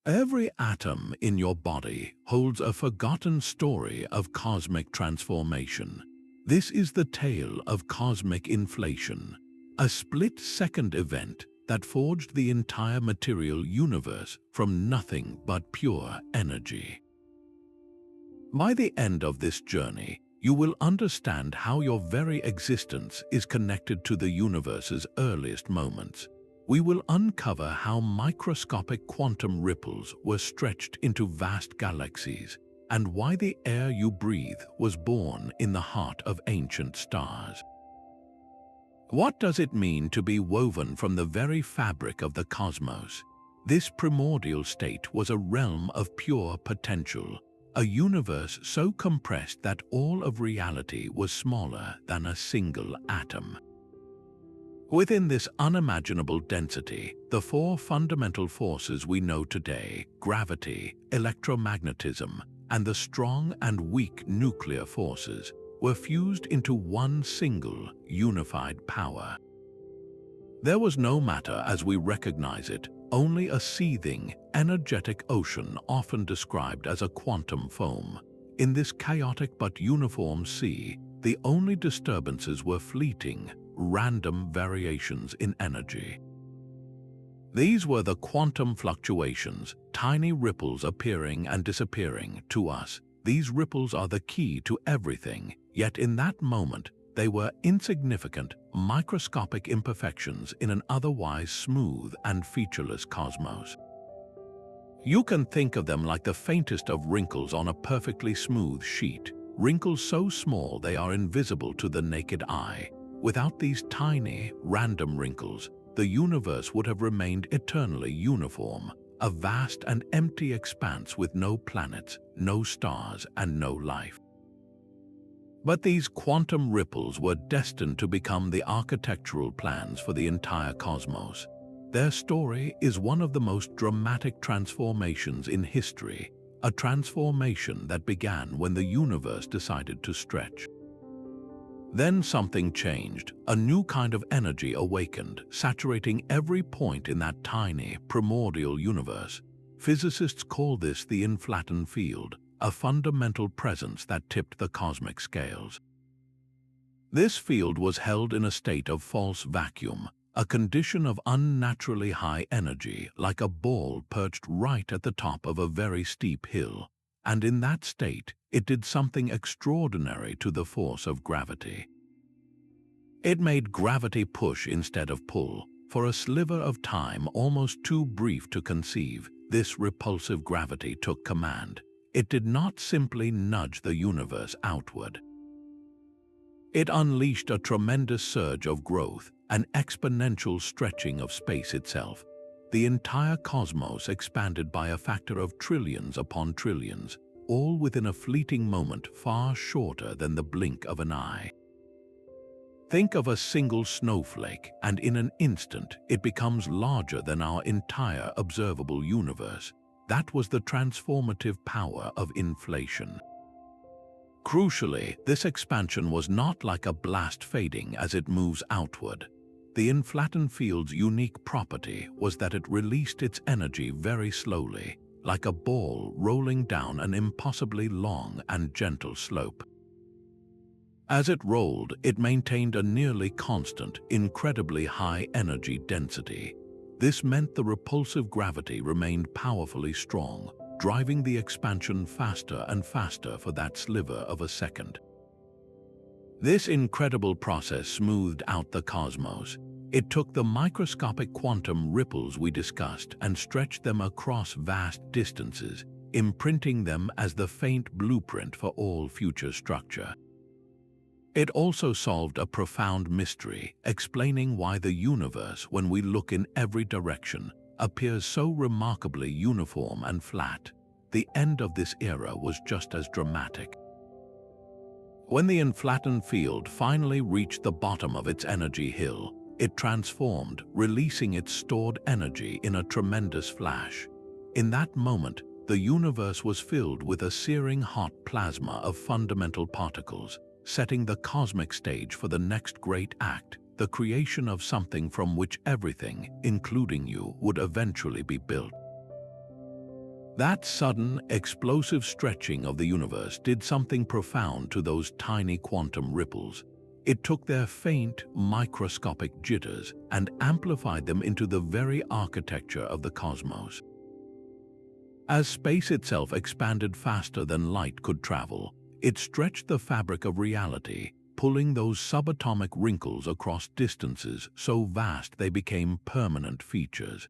Every atom in your body holds a forgotten story of cosmic transformation. This is the tale of cosmic inflation, a split-second event that forged the entire material universe from nothing but pure energy. By the end of this journey, you will understand how your very existence is connected to the universe's earliest moments. We will uncover how microscopic quantum ripples were stretched into vast galaxies, and why the air you breathe was born in the heart of ancient stars. What does it mean to be woven from the very fabric of the cosmos? This primordial state was a realm of pure potential, a universe so compressed that all of reality was smaller than a single atom. Within this unimaginable density, the four fundamental forces we know today, gravity, electromagnetism, and the strong and weak nuclear forces, were fused into one single, unified power. There was no matter as we recognize it, only a seething, energetic ocean often described as a quantum foam. In this chaotic but uniform sea, the only disturbances were fleeting, random variations in energy. These were the quantum fluctuations, tiny ripples appearing and disappearing. To us, these ripples are the key to everything, yet in that moment, they were insignificant, microscopic imperfections in an otherwise smooth and featureless cosmos. You can think of them like the faintest of wrinkles on a perfectly smooth sheet, wrinkles so small they are invisible to the naked eye. Without these tiny, random wrinkles, the universe would have remained eternally uniform, a vast and empty expanse with no planets, no stars, and no life. But these quantum ripples were destined to become the architectural plans for the entire cosmos. Their story is one of the most dramatic transformations in history, a transformation that began when the universe decided to stretch. Then something changed. A new kind of energy awakened, saturating every point in that tiny, primordial universe. Physicists call this the inflaton field, a fundamental presence that tipped the cosmic scales. This field was held in a state of false vacuum, a condition of unnaturally high energy, like a ball perched right at the top of a very steep hill. And in that state, it did something extraordinary to the force of gravity. It made gravity push instead of pull. For a sliver of time almost too brief to conceive, this repulsive gravity took command. It did not simply nudge the universe outward. It unleashed a tremendous surge of growth, an exponential stretching of space itself. The entire cosmos expanded by a factor of trillions upon trillions, all within a fleeting moment far shorter than the blink of an eye. Think of a single snowflake, and in an instant it becomes larger than our entire observable universe. That was the transformative power of inflation. Crucially, this expansion was not like a blast fading as it moves outward. The inflaton field's unique property was that it released its energy very slowly, like a ball rolling down an impossibly long and gentle slope. As it rolled, it maintained a nearly constant, incredibly high energy density. This meant the repulsive gravity remained powerfully strong, driving the expansion faster and faster for that sliver of a second. This incredible process smoothed out the cosmos. It took the microscopic quantum ripples we discussed and stretched them across vast distances, imprinting them as the faint blueprint for all future structure. It also solved a profound mystery, explaining why the universe, when we look in every direction, appears so remarkably uniform and flat. The end of this era was just as dramatic. When the inflaton field finally reached the bottom of its energy hill, it transformed, releasing its stored energy in a tremendous flash. In that moment, the universe was filled with a searing hot plasma of fundamental particles, setting the cosmic stage for the next great act, the creation of something from which everything, including you, would eventually be built. That sudden, explosive stretching of the universe did something profound to those tiny quantum ripples. It took their faint, microscopic jitters and amplified them into the very architecture of the cosmos. As space itself expanded faster than light could travel, it stretched the fabric of reality, pulling those subatomic wrinkles across distances so vast they became permanent features.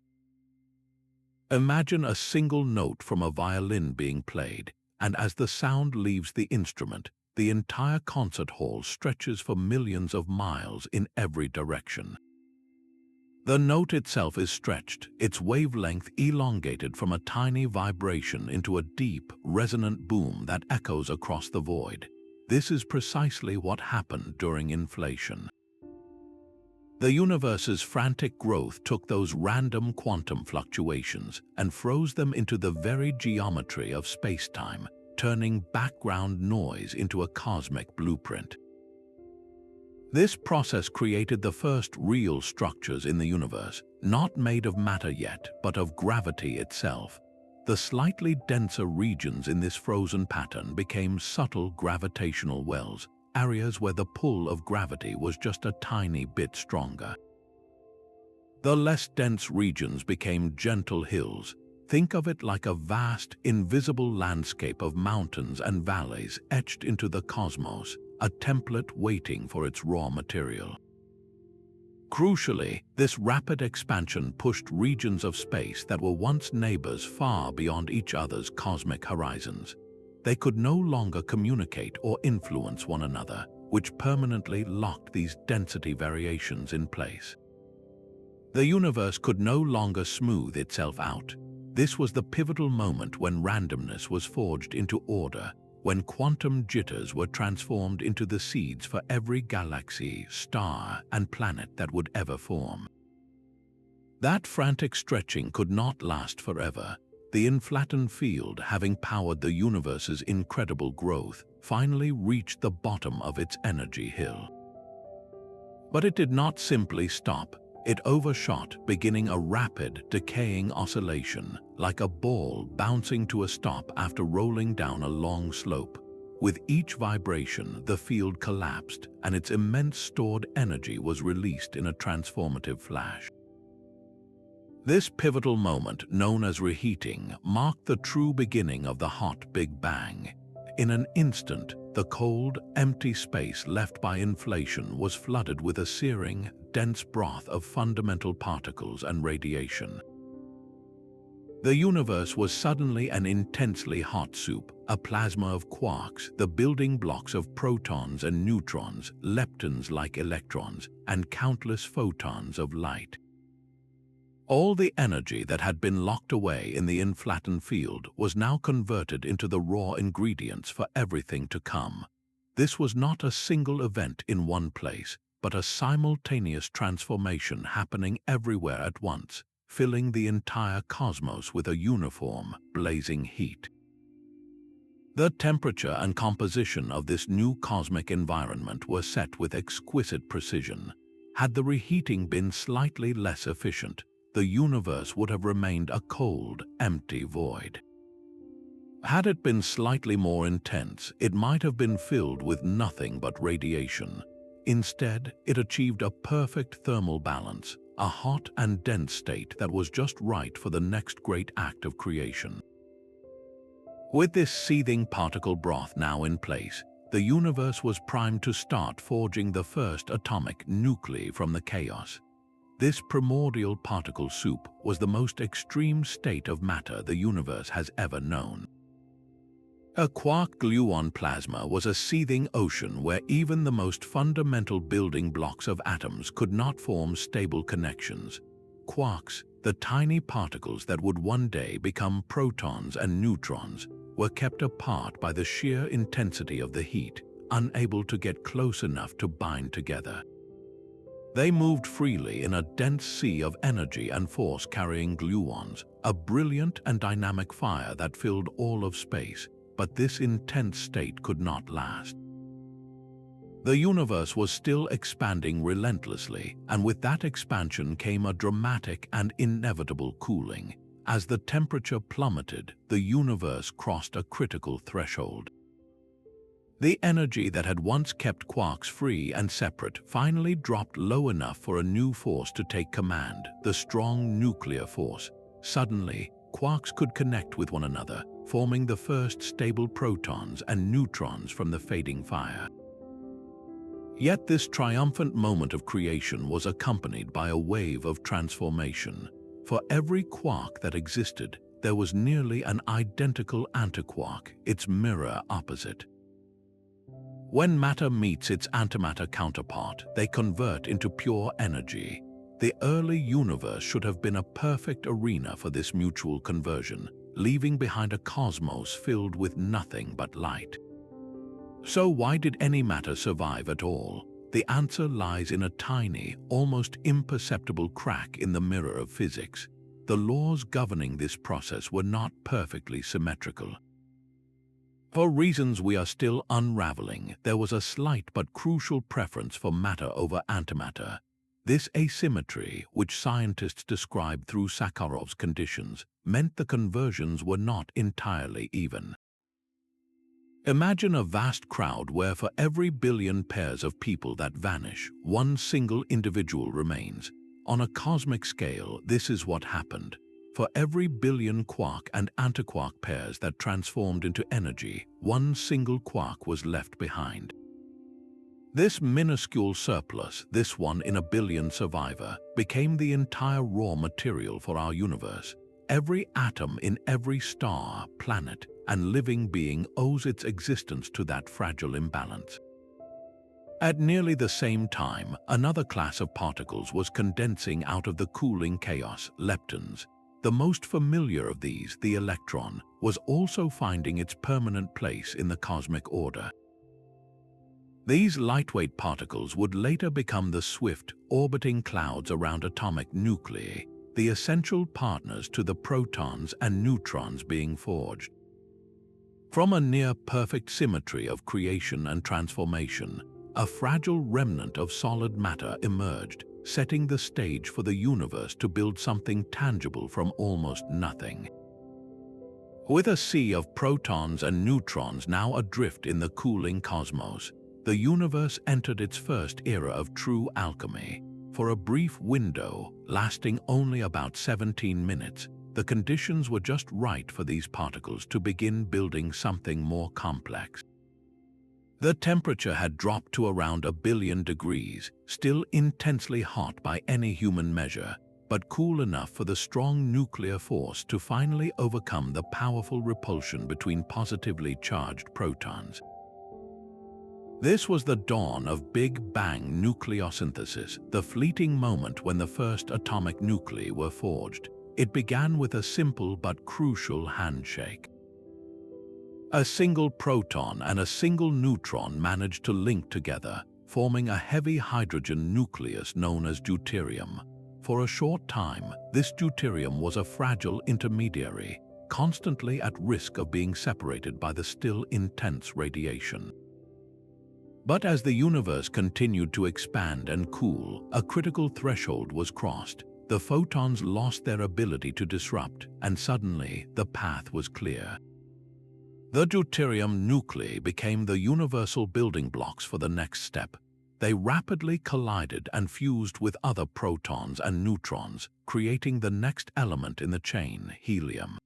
Imagine a single note from a violin being played, and as the sound leaves the instrument, the entire concert hall stretches for millions of miles in every direction. The note itself is stretched, its wavelength elongated from a tiny vibration into a deep, resonant boom that echoes across the void. This is precisely what happened during inflation. The universe's frantic growth took those random quantum fluctuations and froze them into the very geometry of space-time, turning background noise into a cosmic blueprint. This process created the first real structures in the universe, not made of matter yet, but of gravity itself. The slightly denser regions in this frozen pattern became subtle gravitational wells, areas where the pull of gravity was just a tiny bit stronger. The less dense regions became gentle hills. Think of it like a vast, invisible landscape of mountains and valleys etched into the cosmos, a template waiting for its raw material. Crucially, this rapid expansion pushed regions of space that were once neighbors far beyond each other's cosmic horizons. They could no longer communicate or influence one another, which permanently locked these density variations in place. The universe could no longer smooth itself out. This was the pivotal moment when randomness was forged into order, when quantum jitters were transformed into the seeds for every galaxy, star, and planet that would ever form. That frantic stretching could not last forever. The inflatoned field, having powered the universe's incredible growth, finally reached the bottom of its energy hill. But it did not simply stop. It overshot, beginning a rapid, decaying oscillation, like a ball bouncing to a stop after rolling down a long slope. With each vibration, the field collapsed, and its immense stored energy was released in a transformative flash. This pivotal moment, known as reheating, marked the true beginning of the hot Big Bang. In an instant, the cold, empty space left by inflation was flooded with a searing, dense broth of fundamental particles and radiation. The universe was suddenly an intensely hot soup, a plasma of quarks, the building blocks of protons and neutrons, leptons like electrons, and countless photons of light. All the energy that had been locked away in the inflatoned field was now converted into the raw ingredients for everything to come. This was not a single event in one place, but a simultaneous transformation happening everywhere at once, filling the entire cosmos with a uniform, blazing heat. The temperature and composition of this new cosmic environment were set with exquisite precision. Had the reheating been slightly less efficient, the universe would have remained a cold, empty void. Had it been slightly more intense, it might have been filled with nothing but radiation. Instead, it achieved a perfect thermal balance, a hot and dense state that was just right for the next great act of creation. With this seething particle broth now in place, the universe was primed to start forging the first atomic nuclei from the chaos. This primordial particle soup was the most extreme state of matter the universe has ever known. A quark-gluon plasma was a seething ocean where even the most fundamental building blocks of atoms could not form stable connections. Quarks, the tiny particles that would one day become protons and neutrons, were kept apart by the sheer intensity of the heat, unable to get close enough to bind together. They moved freely in a dense sea of energy and force-carrying gluons, a brilliant and dynamic fire that filled all of space, but this intense state could not last. The universe was still expanding relentlessly, and with that expansion came a dramatic and inevitable cooling. As the temperature plummeted, the universe crossed a critical threshold. The energy that had once kept quarks free and separate finally dropped low enough for a new force to take command, the strong nuclear force. Suddenly, quarks could connect with one another, forming the first stable protons and neutrons from the fading fire. Yet this triumphant moment of creation was accompanied by a wave of transformation. For every quark that existed, there was nearly an identical antiquark, its mirror opposite. When matter meets its antimatter counterpart, they convert into pure energy. The early universe should have been a perfect arena for this mutual conversion, leaving behind a cosmos filled with nothing but light. So why did any matter survive at all? The answer lies in a tiny, almost imperceptible crack in the mirror of physics. The laws governing this process were not perfectly symmetrical. For reasons we are still unraveling, there was a slight but crucial preference for matter over antimatter. This asymmetry, which scientists describe through Sakharov's conditions, meant the conversions were not entirely even. Imagine a vast crowd where for every billion pairs of people that vanish, one single individual remains. On a cosmic scale, this is what happened. For every billion quark and antiquark pairs that transformed into energy, one single quark was left behind. This minuscule surplus, this 1 in a billion survivor, became the entire raw material for our universe. Every atom in every star, planet, and living being owes its existence to that fragile imbalance. At nearly the same time, another class of particles was condensing out of the cooling chaos, leptons. The most familiar of these, the electron, was also finding its permanent place in the cosmic order. These lightweight particles would later become the swift, orbiting clouds around atomic nuclei, the essential partners to the protons and neutrons being forged. From a near-perfect symmetry of creation and transformation, a fragile remnant of solid matter emerged, setting the stage for the universe to build something tangible from almost nothing. With a sea of protons and neutrons now adrift in the cooling cosmos, the universe entered its first era of true alchemy. For a brief window, lasting only about 17 minutes, the conditions were just right for these particles to begin building something more complex. The temperature had dropped to around 1 billion degrees, still intensely hot by any human measure, but cool enough for the strong nuclear force to finally overcome the powerful repulsion between positively charged protons. This was the dawn of Big Bang Nucleosynthesis, the fleeting moment when the first atomic nuclei were forged. It began with a simple but crucial handshake. A single proton and a single neutron managed to link together, forming a heavy hydrogen nucleus known as deuterium. For a short time, this deuterium was a fragile intermediary, constantly at risk of being separated by the still intense radiation. But as the universe continued to expand and cool, a critical threshold was crossed. The photons lost their ability to disrupt, and suddenly the path was clear. The deuterium nuclei became the universal building blocks for the next step. They rapidly collided and fused with other protons and neutrons, creating the next element in the chain, helium.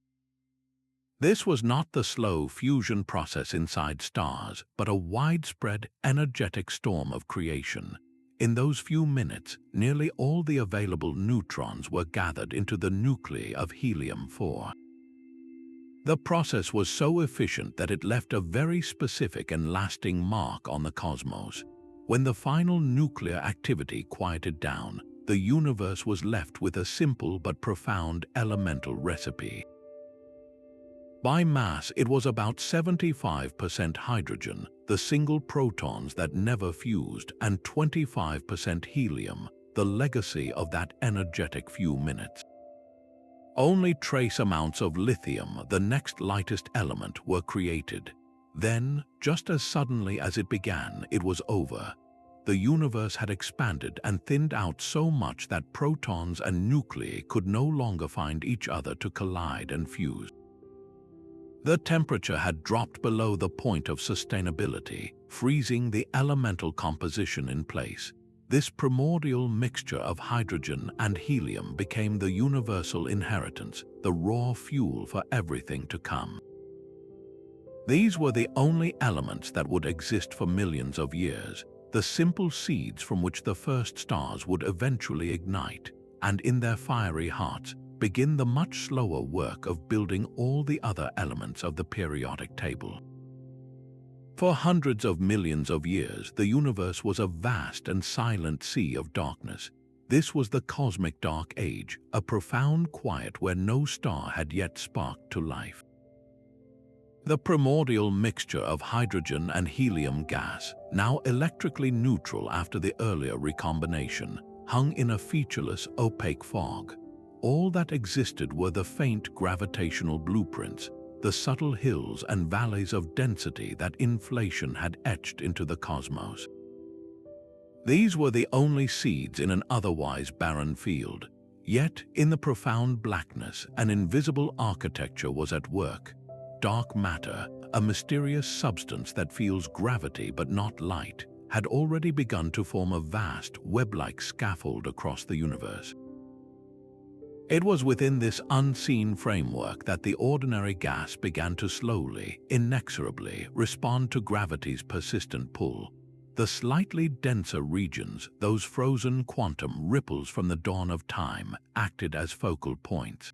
This was not the slow fusion process inside stars, but a widespread, energetic storm of creation. In those few minutes, nearly all the available neutrons were gathered into the nuclei of helium-4. The process was so efficient that it left a very specific and lasting mark on the cosmos. When the final nuclear activity quieted down, the universe was left with a simple but profound elemental recipe. By mass, it was about 75% hydrogen, the single protons that never fused, and 25% helium, the legacy of that energetic few minutes. Only trace amounts of lithium, the next lightest element, were created. Then, just as suddenly as it began, it was over. the universe had expanded and thinned out so much that protons and nuclei could no longer find each other to collide and fuse. The temperature had dropped below the point of sustainability, freezing the elemental composition in place. This primordial mixture of hydrogen and helium became the universal inheritance, the raw fuel for everything to come. These were the only elements that would exist for millions of years, the simple seeds from which the first stars would eventually ignite, and in their fiery hearts begin the much slower work of building all the other elements of the periodic table. For hundreds of millions of years, the universe was a vast and silent sea of darkness. This was the cosmic dark age, a profound quiet where no star had yet sparked to life. The primordial mixture of hydrogen and helium gas, now electrically neutral after the earlier recombination, hung in a featureless, opaque fog. All that existed were the faint gravitational blueprints, the subtle hills and valleys of density that inflation had etched into the cosmos. These were the only seeds in an otherwise barren field. Yet, in the profound blackness, an invisible architecture was at work. Dark matter, a mysterious substance that feels gravity but not light, had already begun to form a vast, web-like scaffold across the universe. It was within this unseen framework that the ordinary gas began to slowly, inexorably respond to gravity's persistent pull. The slightly denser regions, those frozen quantum ripples from the dawn of time, acted as focal points.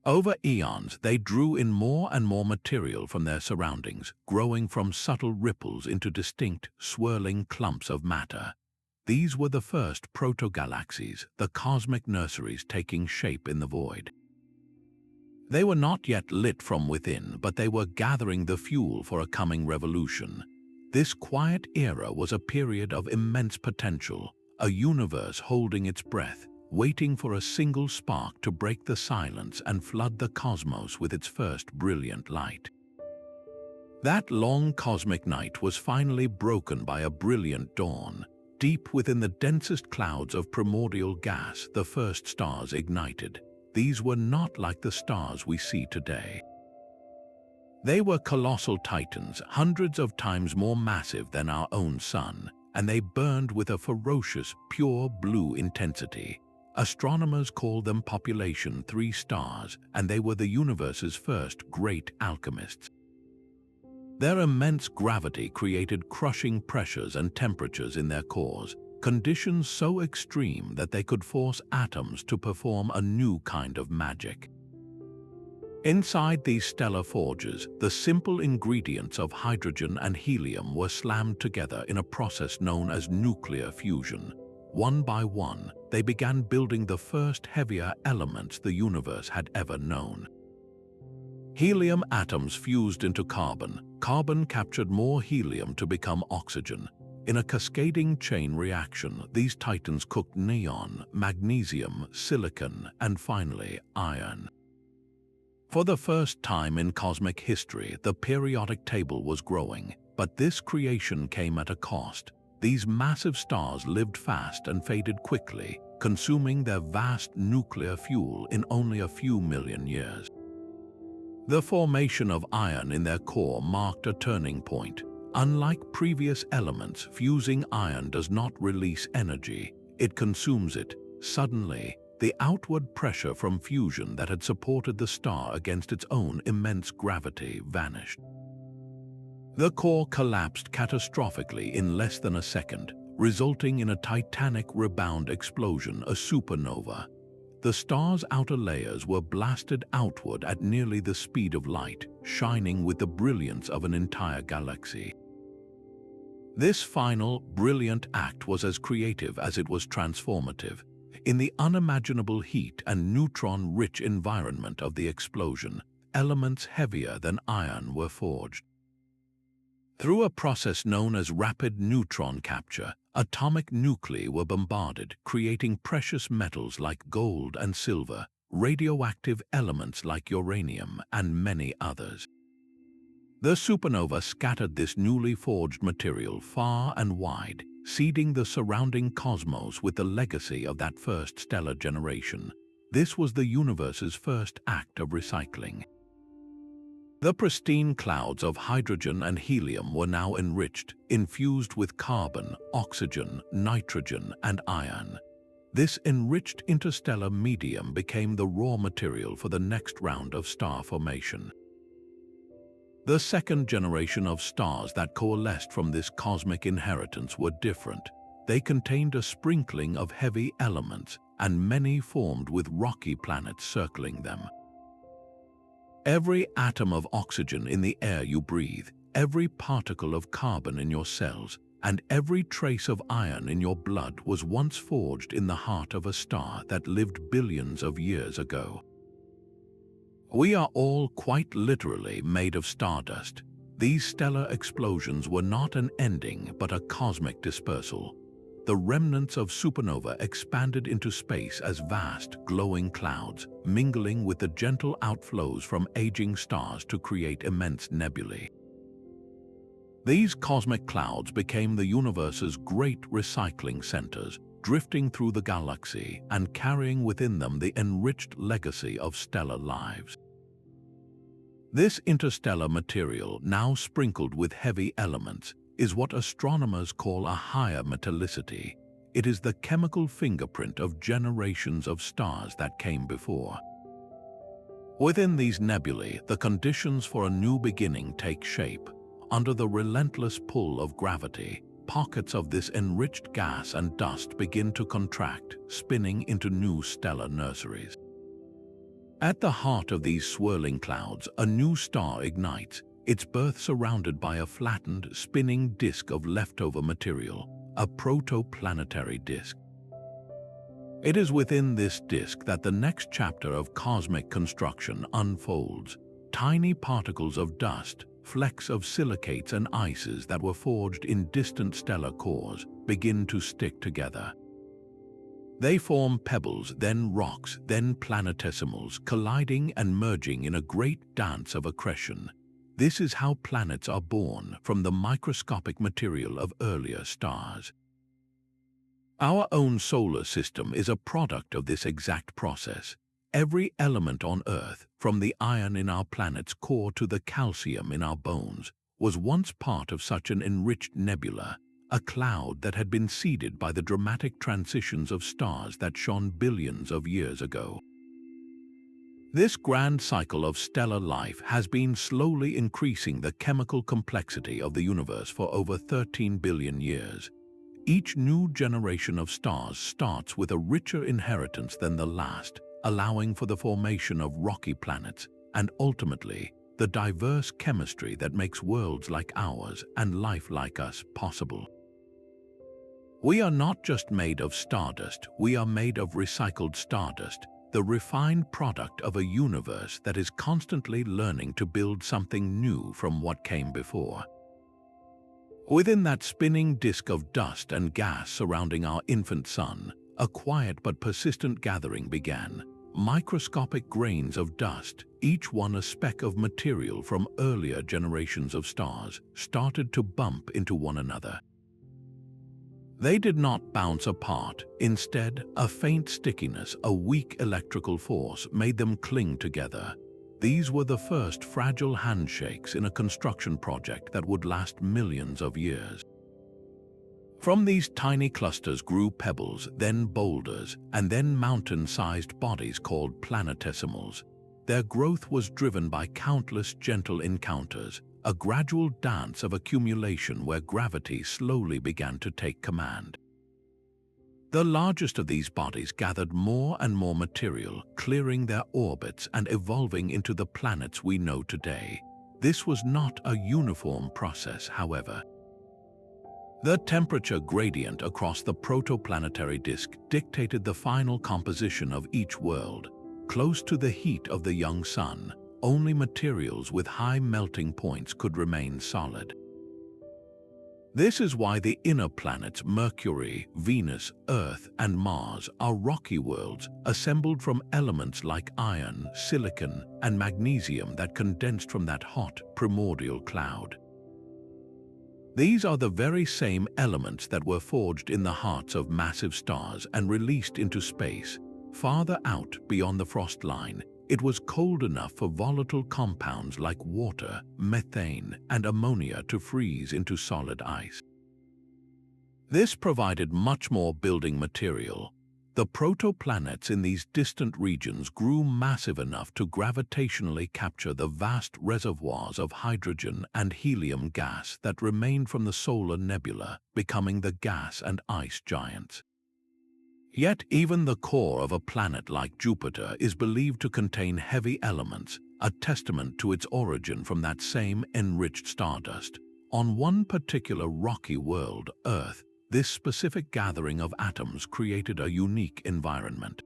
Over eons, they drew in more and more material from their surroundings, growing from subtle ripples into distinct, swirling clumps of matter. These were the first proto-galaxies, the cosmic nurseries taking shape in the void. They were not yet lit from within, but they were gathering the fuel for a coming revolution. This quiet era was a period of immense potential, a universe holding its breath, waiting for a single spark to break the silence and flood the cosmos with its first brilliant light. That long cosmic night was finally broken by a brilliant dawn. Deep within the densest clouds of primordial gas, the first stars ignited. These were not like the stars we see today. They were colossal titans, hundreds of times more massive than our own sun, and they burned with a ferocious, pure blue intensity. Astronomers called them population 3 stars, and they were the universe's first great alchemists. Their immense gravity created crushing pressures and temperatures in their cores, conditions so extreme that they could force atoms to perform a new kind of magic. Inside these stellar forges, the simple ingredients of hydrogen and helium were slammed together in a process known as nuclear fusion. One by one, they began building the first heavier elements the universe had ever known. Helium atoms fused into carbon. Carbon captured more helium to become oxygen. In a cascading chain reaction, these titans cooked neon, magnesium, silicon, and finally, iron. For the first time in cosmic history, the periodic table was growing, but this creation came at a cost. These massive stars lived fast and faded quickly, consuming their vast nuclear fuel in only a few million years. The formation of iron in their core marked a turning point. Unlike previous elements, fusing iron does not release energy, it consumes it. Suddenly, the outward pressure from fusion that had supported the star against its own immense gravity vanished. The core collapsed catastrophically in less than a second, resulting in a titanic rebound explosion, a supernova. The star's outer layers were blasted outward at nearly the speed of light, shining with the brilliance of an entire galaxy. This final, brilliant act was as creative as it was transformative. In the unimaginable heat and neutron-rich environment of the explosion, elements heavier than iron were forged. Through a process known as rapid neutron capture, atomic nuclei were bombarded, creating precious metals like gold and silver, radioactive elements like uranium, and many others. The supernova scattered this newly forged material far and wide, seeding the surrounding cosmos with the legacy of that first stellar generation. This was the universe's first act of recycling. The pristine clouds of hydrogen and helium were now enriched, infused with carbon, oxygen, nitrogen, and iron. This enriched interstellar medium became the raw material for the next round of star formation. The second generation of stars that coalesced from this cosmic inheritance were different. They contained a sprinkling of heavy elements, and many formed with rocky planets circling them. Every atom of oxygen in the air you breathe, every particle of carbon in your cells, and every trace of iron in your blood was once forged in the heart of a star that lived billions of years ago. We are all quite literally made of stardust. These stellar explosions were not an ending but a cosmic dispersal. The remnants of supernova expanded into space as vast, glowing clouds, mingling with the gentle outflows from aging stars to create immense nebulae. These cosmic clouds became the universe's great recycling centers, drifting through the galaxy and carrying within them the enriched legacy of stellar lives. This interstellar material, now sprinkled with heavy elements, is what astronomers call a higher metallicity. It is the chemical fingerprint of generations of stars that came before. Within these nebulae, the conditions for a new beginning take shape. Under the relentless pull of gravity, pockets of this enriched gas and dust begin to contract, spinning into new stellar nurseries. At the heart of these swirling clouds, a new star ignites, its birth surrounded by a flattened, spinning disk of leftover material, a protoplanetary disk. It is within this disk that the next chapter of cosmic construction unfolds. Tiny particles of dust, flecks of silicates and ices that were forged in distant stellar cores, begin to stick together. They form pebbles, then rocks, then planetesimals, colliding and merging in a great dance of accretion. This is how planets are born from the microscopic material of earlier stars. Our own solar system is a product of this exact process. Every element on Earth, from the iron in our planet's core to the calcium in our bones, was once part of such an enriched nebula, a cloud that had been seeded by the dramatic transitions of stars that shone billions of years ago. This grand cycle of stellar life has been slowly increasing the chemical complexity of the universe for over 13 billion years. Each new generation of stars starts with a richer inheritance than the last, allowing for the formation of rocky planets, and ultimately, the diverse chemistry that makes worlds like ours and life like us possible. We are not just made of stardust, we are made of recycled stardust, the refined product of a universe that is constantly learning to build something new from what came before. Within that spinning disk of dust and gas surrounding our infant sun, a quiet but persistent gathering began. Microscopic grains of dust, each one a speck of material from earlier generations of stars, started to bump into one another. They did not bounce apart. Instead, a faint stickiness, a weak electrical force made them cling together. These were the first fragile handshakes in a construction project that would last millions of years. From these tiny clusters grew pebbles, then boulders, and then mountain-sized bodies called planetesimals. Their growth was driven by countless gentle encounters, a gradual dance of accumulation where gravity slowly began to take command. The largest of these bodies gathered more and more material, clearing their orbits and evolving into the planets we know today. This was not a uniform process, however. The temperature gradient across the protoplanetary disk dictated the final composition of each world. Close to the heat of the young sun, only materials with high melting points could remain solid. This is why the inner planets Mercury, Venus, Earth, and Mars are rocky worlds assembled from elements like iron, silicon, and magnesium that condensed from that hot primordial cloud. These are the very same elements that were forged in the hearts of massive stars and released into space. Farther out beyond the frost line, it was cold enough for volatile compounds like water, methane, and ammonia to freeze into solid ice. This provided much more building material. The protoplanets in these distant regions grew massive enough to gravitationally capture the vast reservoirs of hydrogen and helium gas that remained from the solar nebula, becoming the gas and ice giants. Yet even the core of a planet like Jupiter is believed to contain heavy elements, a testament to its origin from that same enriched stardust. On one particular rocky world, Earth, this specific gathering of atoms created a unique environment.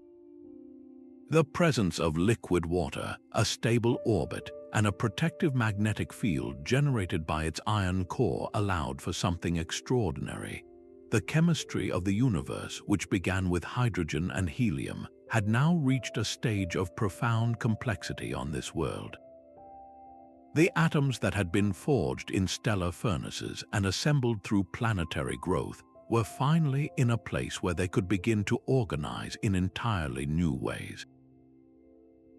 The presence of liquid water, a stable orbit, and a protective magnetic field generated by its iron core allowed for something extraordinary. The chemistry of the universe, which began with hydrogen and helium, had now reached a stage of profound complexity on this world. The atoms that had been forged in stellar furnaces and assembled through planetary growth were finally in a place where they could begin to organize in entirely new ways.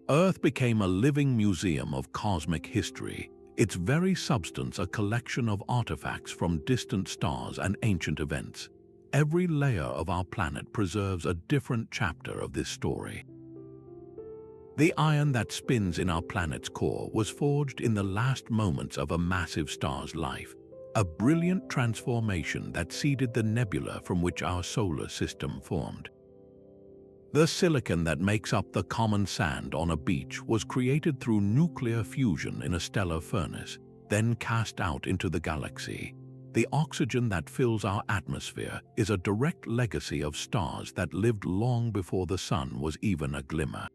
Earth became a living museum of cosmic history, its very substance a collection of artifacts from distant stars and ancient events. Every layer of our planet preserves a different chapter of this story. The iron that spins in our planet's core was forged in the last moments of a massive star's life, a brilliant transformation that seeded the nebula from which our solar system formed. The silicon that makes up the common sand on a beach was created through nuclear fusion in a stellar furnace, then cast out into the galaxy. The oxygen that fills our atmosphere is a direct legacy of stars that lived long before the sun was even a glimmer.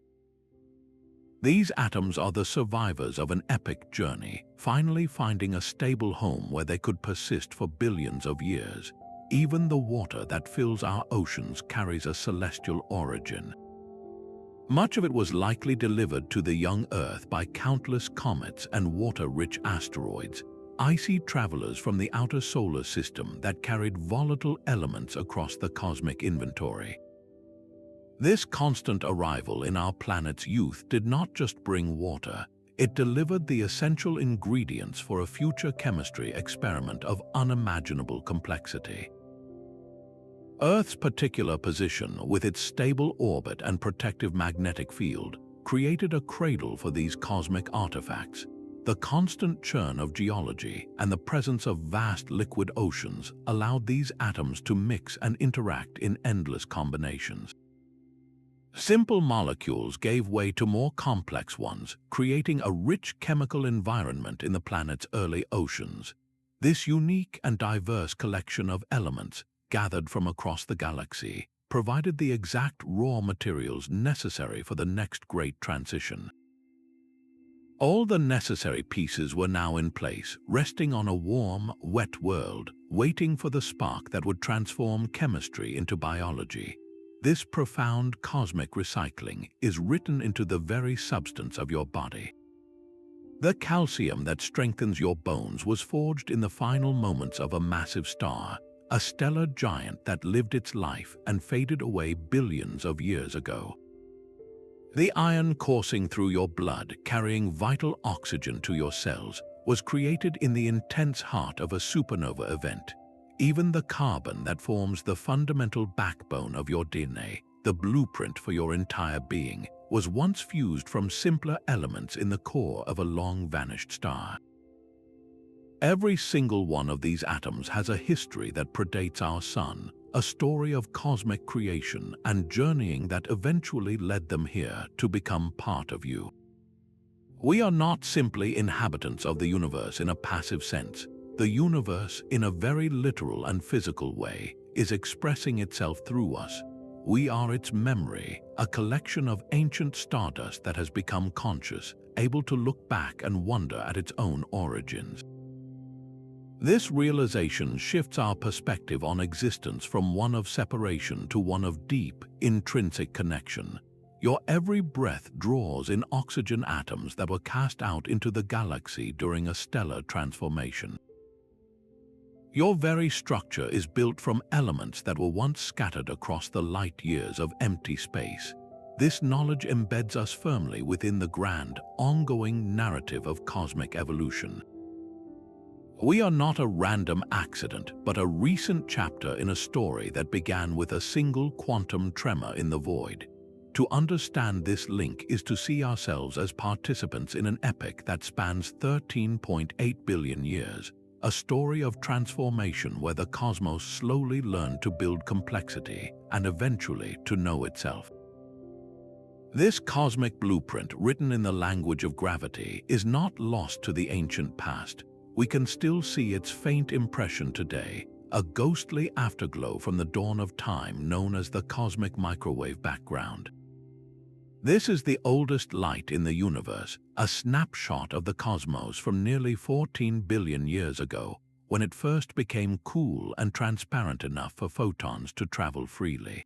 These atoms are the survivors of an epic journey, finally finding a stable home where they could persist for billions of years. Even the water that fills our oceans carries a celestial origin. Much of it was likely delivered to the young Earth by countless comets and water-rich asteroids, icy travelers from the outer solar system that carried volatile elements across the cosmic inventory. This constant arrival in our planet's youth did not just bring water, it delivered the essential ingredients for a future chemistry experiment of unimaginable complexity. Earth's particular position, with its stable orbit and protective magnetic field, created a cradle for these cosmic artifacts. The constant churn of geology and the presence of vast liquid oceans allowed these atoms to mix and interact in endless combinations. Simple molecules gave way to more complex ones, creating a rich chemical environment in the planet's early oceans. This unique and diverse collection of elements, gathered from across the galaxy, provided the exact raw materials necessary for the next great transition. All the necessary pieces were now in place, resting on a warm, wet world, waiting for the spark that would transform chemistry into biology. This profound cosmic recycling is written into the very substance of your body. The calcium that strengthens your bones was forged in the final moments of a massive star, a stellar giant that lived its life and faded away billions of years ago. The iron coursing through your blood, carrying vital oxygen to your cells, was created in the intense heart of a supernova event. Even the carbon that forms the fundamental backbone of your DNA, the blueprint for your entire being, was once fused from simpler elements in the core of a long-vanished star. Every single one of these atoms has a history that predates our sun, a story of cosmic creation and journeying that eventually led them here to become part of you. We are not simply inhabitants of the universe in a passive sense. The universe, in a very literal and physical way, is expressing itself through us. We are its memory, a collection of ancient stardust that has become conscious, able to look back and wonder at its own origins. This realization shifts our perspective on existence from one of separation to one of deep, intrinsic connection. Your every breath draws in oxygen atoms that were cast out into the galaxy during a stellar transformation. Your very structure is built from elements that were once scattered across the light years of empty space. This knowledge embeds us firmly within the grand, ongoing narrative of cosmic evolution. We are not a random accident, but a recent chapter in a story that began with a single quantum tremor in the void. To understand this link is to see ourselves as participants in an epic that spans 13.8 billion years, a story of transformation where the cosmos slowly learned to build complexity and eventually to know itself. This cosmic blueprint, written in the language of gravity, is not lost to the ancient past. We can still see its faint impression today, a ghostly afterglow from the dawn of time known as the cosmic microwave background. This is the oldest light in the universe, a snapshot of the cosmos from nearly 14 billion years ago, when it first became cool and transparent enough for photons to travel freely.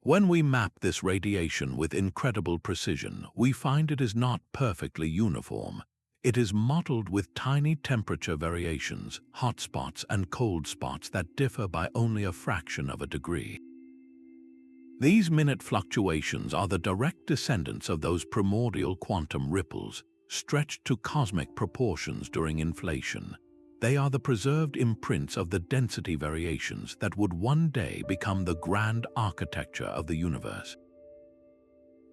When we map this radiation with incredible precision, we find it is not perfectly uniform. It is mottled with tiny temperature variations, hot spots and cold spots that differ by only a fraction of a degree. These minute fluctuations are the direct descendants of those primordial quantum ripples, stretched to cosmic proportions during inflation. They are the preserved imprints of the density variations that would one day become the grand architecture of the universe.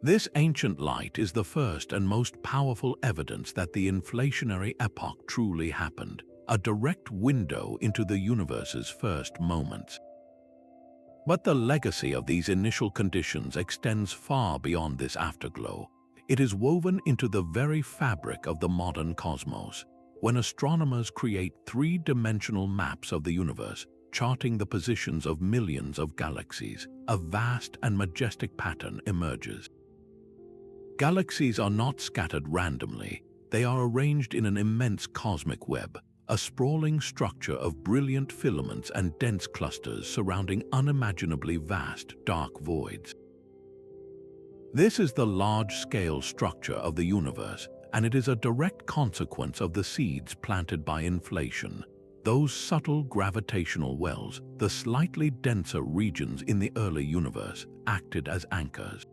This ancient light is the first and most powerful evidence that the inflationary epoch truly happened, a direct window into the universe's first moments. But the legacy of these initial conditions extends far beyond this afterglow. It is woven into the very fabric of the modern cosmos. When astronomers create three-dimensional maps of the universe, charting the positions of millions of galaxies, a vast and majestic pattern emerges. Galaxies are not scattered randomly. They are arranged in an immense cosmic web, a sprawling structure of brilliant filaments and dense clusters surrounding unimaginably vast, dark voids. This is the large-scale structure of the universe, and it is a direct consequence of the seeds planted by inflation. Those subtle gravitational wells, the slightly denser regions in the early universe, acted as anchors.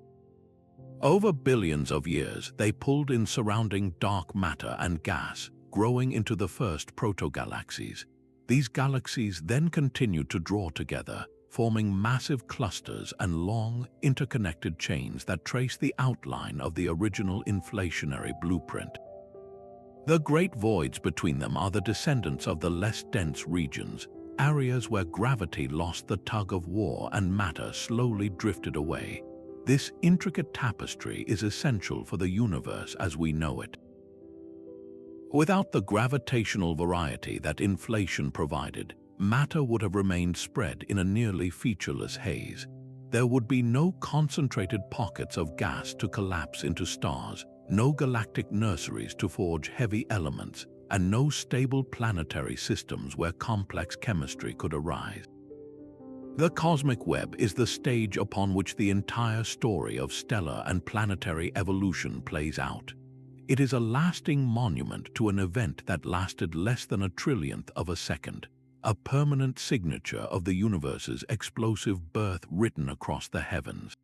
Over billions of years, they pulled in surrounding dark matter and gas, growing into the first protogalaxies. These galaxies then continued to draw together, forming massive clusters and long, interconnected chains that trace the outline of the original inflationary blueprint. The great voids between them are the descendants of the less dense regions, areas where gravity lost the tug of war and matter slowly drifted away. This intricate tapestry is essential for the universe as we know it. Without the gravitational variety that inflation provided, matter would have remained spread in a nearly featureless haze. There would be no concentrated pockets of gas to collapse into stars, no galactic nurseries to forge heavy elements, and no stable planetary systems where complex chemistry could arise. The cosmic web is the stage upon which the entire story of stellar and planetary evolution plays out. It is a lasting monument to an event that lasted less than a trillionth of a second, a permanent signature of the universe's explosive birth written across the heavens.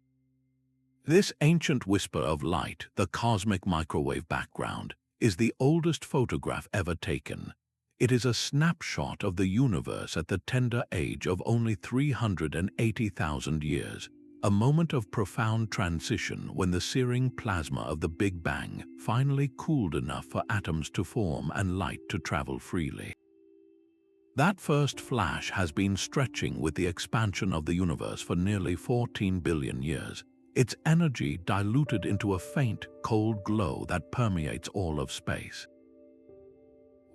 This ancient whisper of light, the cosmic microwave background, is the oldest photograph ever taken. It is a snapshot of the universe at the tender age of only 380,000 years, a moment of profound transition when the searing plasma of the Big Bang finally cooled enough for atoms to form and light to travel freely. That first flash has been stretching with the expansion of the universe for nearly 14 billion years, its energy diluted into a faint, cold glow that permeates all of space.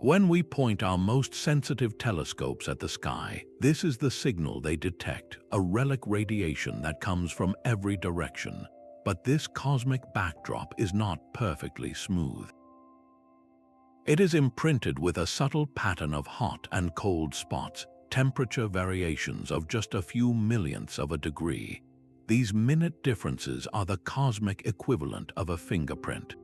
When we point our most sensitive telescopes at the sky, this is the signal they detect, a relic radiation that comes from every direction. But this cosmic backdrop is not perfectly smooth. It is imprinted with a subtle pattern of hot and cold spots, temperature variations of just a few millionths of a degree. These minute differences are the cosmic equivalent of a fingerprint.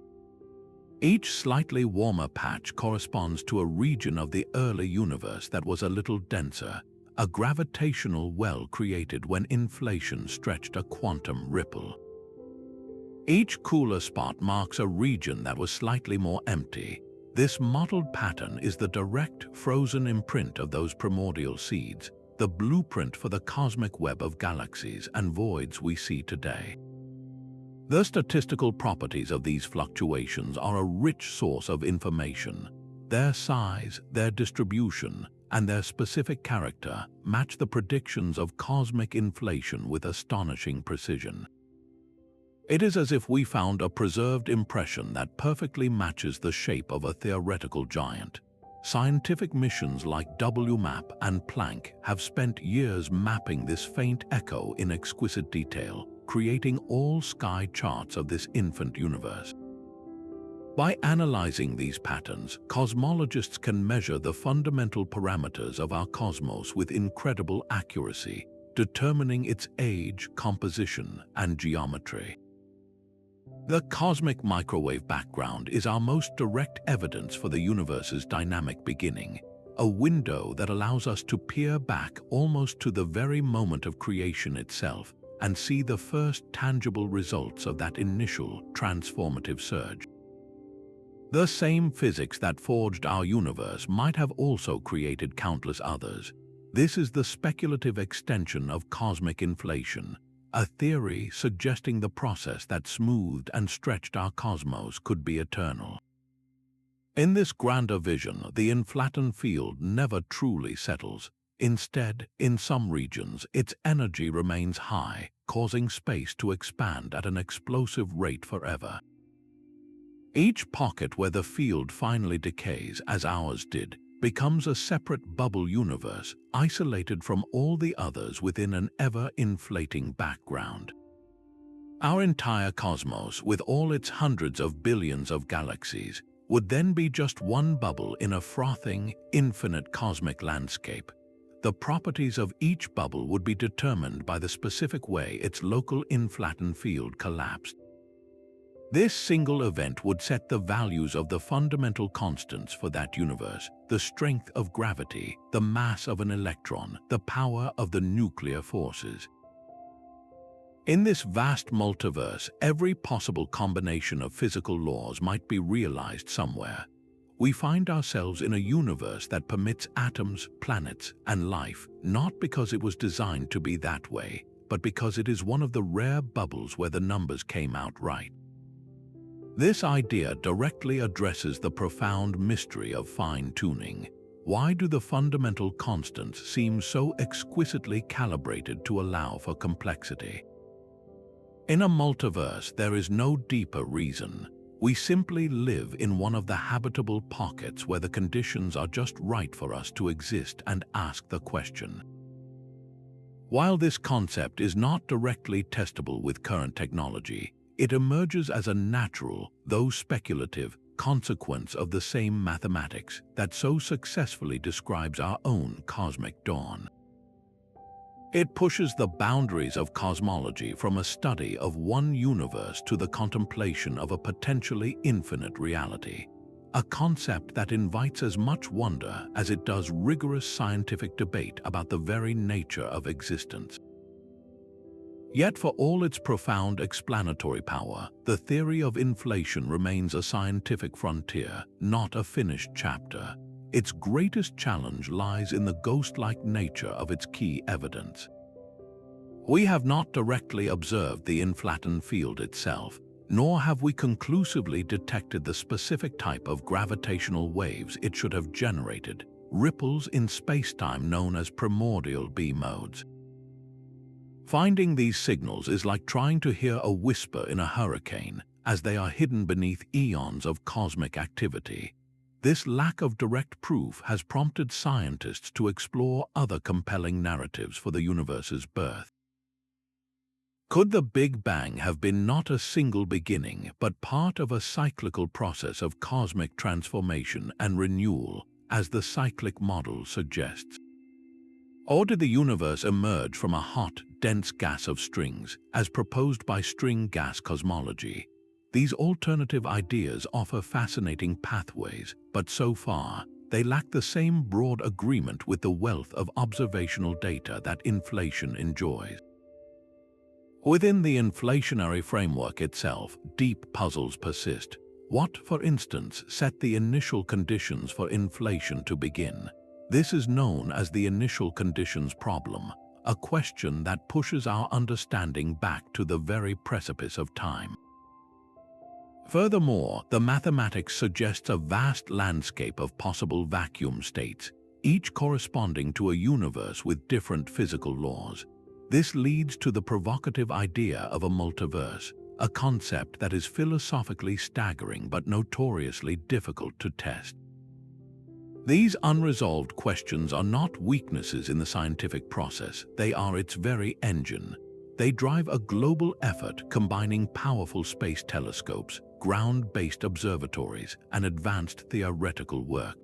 Each slightly warmer patch corresponds to a region of the early universe that was a little denser, a gravitational well created when inflation stretched a quantum ripple. Each cooler spot marks a region that was slightly more empty. This mottled pattern is the direct, frozen imprint of those primordial seeds, the blueprint for the cosmic web of galaxies and voids we see today. The statistical properties of these fluctuations are a rich source of information. Their size, their distribution, and their specific character match the predictions of cosmic inflation with astonishing precision. It is as if we found a preserved impression that perfectly matches the shape of a theoretical giant. Scientific missions like WMAP and Planck have spent years mapping this faint echo in exquisite detail, creating all-sky charts of this infant universe. By analyzing these patterns, cosmologists can measure the fundamental parameters of our cosmos with incredible accuracy, determining its age, composition, and geometry. The cosmic microwave background is our most direct evidence for the universe's dynamic beginning, a window that allows us to peer back almost to the very moment of creation itself and see the first tangible results of that initial transformative surge. The same physics that forged our universe might have also created countless others. This is the speculative extension of cosmic inflation, a theory suggesting the process that smoothed and stretched our cosmos could be eternal. In this grander vision, the inflatoned field never truly settles. Instead, in some regions, its energy remains high, causing space to expand at an explosive rate forever. Each pocket where the field finally decays, as ours did, becomes a separate bubble universe, isolated from all the others within an ever-inflating background. Our entire cosmos, with all its hundreds of billions of galaxies, would then be just one bubble in a frothing, infinite cosmic landscape. The properties of each bubble would be determined by the specific way its local inflatoned field collapsed. This single event would set the values of the fundamental constants for that universe, the strength of gravity, the mass of an electron, the power of the nuclear forces. In this vast multiverse, every possible combination of physical laws might be realized somewhere. We find ourselves in a universe that permits atoms, planets, and life, not because it was designed to be that way, but because it is one of the rare bubbles where the numbers came out right. This idea directly addresses the profound mystery of fine-tuning. Why do the fundamental constants seem so exquisitely calibrated to allow for complexity? In a multiverse, there is no deeper reason. We simply live in one of the habitable pockets where the conditions are just right for us to exist and ask the question. While this concept is not directly testable with current technology, it emerges as a natural, though speculative, consequence of the same mathematics that so successfully describes our own cosmic dawn. It pushes the boundaries of cosmology from a study of one universe to the contemplation of a potentially infinite reality, a concept that invites as much wonder as it does rigorous scientific debate about the very nature of existence. Yet for all its profound explanatory power, the theory of inflation remains a scientific frontier, not a finished chapter. Its greatest challenge lies in the ghost-like nature of its key evidence. We have not directly observed the inflatoned field itself, nor have we conclusively detected the specific type of gravitational waves it should have generated, ripples in spacetime known as primordial B-modes. Finding these signals is like trying to hear a whisper in a hurricane, as they are hidden beneath eons of cosmic activity. This lack of direct proof has prompted scientists to explore other compelling narratives for the universe's birth. Could the Big Bang have been not a single beginning, but part of a cyclical process of cosmic transformation and renewal, as the cyclic model suggests? Or did the universe emerge from a hot, dense gas of strings, as proposed by string gas cosmology? These alternative ideas offer fascinating pathways, but so far, they lack the same broad agreement with the wealth of observational data that inflation enjoys. Within the inflationary framework itself, deep puzzles persist. What, for instance, set the initial conditions for inflation to begin? This is known as the initial conditions problem, a question that pushes our understanding back to the very precipice of time. Furthermore, the mathematics suggests a vast landscape of possible vacuum states, each corresponding to a universe with different physical laws. This leads to the provocative idea of a multiverse, a concept that is philosophically staggering but notoriously difficult to test. These unresolved questions are not weaknesses in the scientific process, they are its very engine. They drive a global effort combining powerful space telescopes, ground-based observatories, and advanced theoretical work.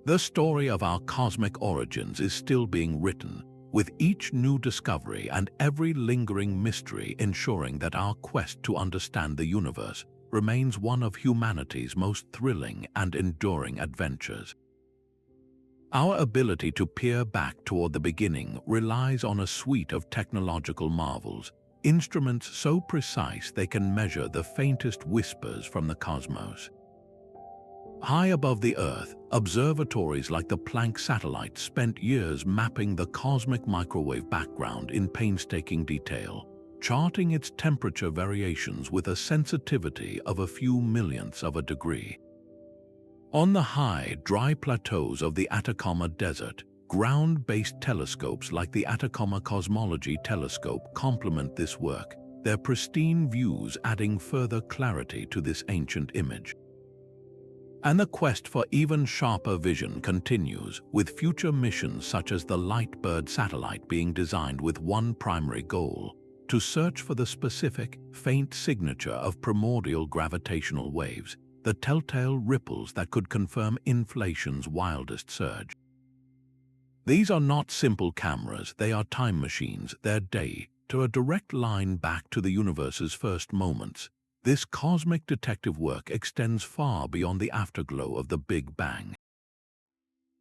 The story of our cosmic origins is still being written, with each new discovery and every lingering mystery ensuring that our quest to understand the universe remains one of humanity's most thrilling and enduring adventures. Our ability to peer back toward the beginning relies on a suite of technological marvels, instruments so precise they can measure the faintest whispers from the cosmos. High above the Earth, observatories like the Planck satellite spent years mapping the cosmic microwave background in painstaking detail, charting its temperature variations with a sensitivity of a few millionths of a degree. On the high, dry plateaus of the Atacama Desert, ground-based telescopes like the Atacama Cosmology Telescope complement this work, their pristine views adding further clarity to this ancient image. And the quest for even sharper vision continues, with future missions such as the Lightbird satellite being designed with one primary goal: to search for the specific, faint signature of primordial gravitational waves, the telltale ripples that could confirm inflation's wildest surge. These are not simple cameras, they are time machines, their day to a direct line back to the universe's first moments. This cosmic detective work extends far beyond the afterglow of the Big Bang.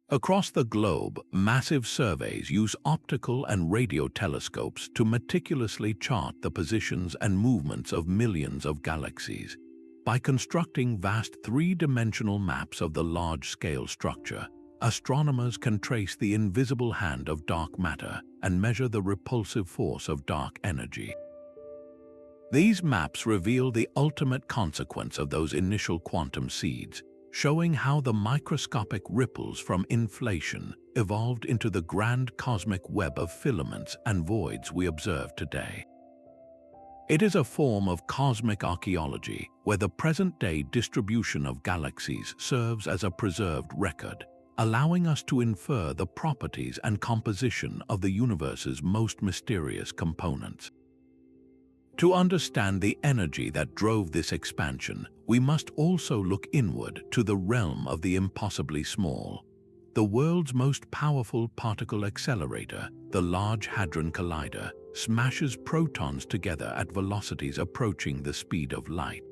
Across the globe, massive surveys use optical and radio telescopes to meticulously chart the positions and movements of millions of galaxies. By constructing vast three-dimensional maps of the large-scale structure, astronomers can trace the invisible hand of dark matter and measure the repulsive force of dark energy. These maps reveal the ultimate consequence of those initial quantum seeds, showing how the microscopic ripples from inflation evolved into the grand cosmic web of filaments and voids we observe today. It is a form of cosmic archaeology where the present-day distribution of galaxies serves as a preserved record, allowing us to infer the properties and composition of the universe's most mysterious components. To understand the energy that drove this expansion, we must also look inward to the realm of the impossibly small. The world's most powerful particle accelerator, the Large Hadron Collider, smashes protons together at velocities approaching the speed of light.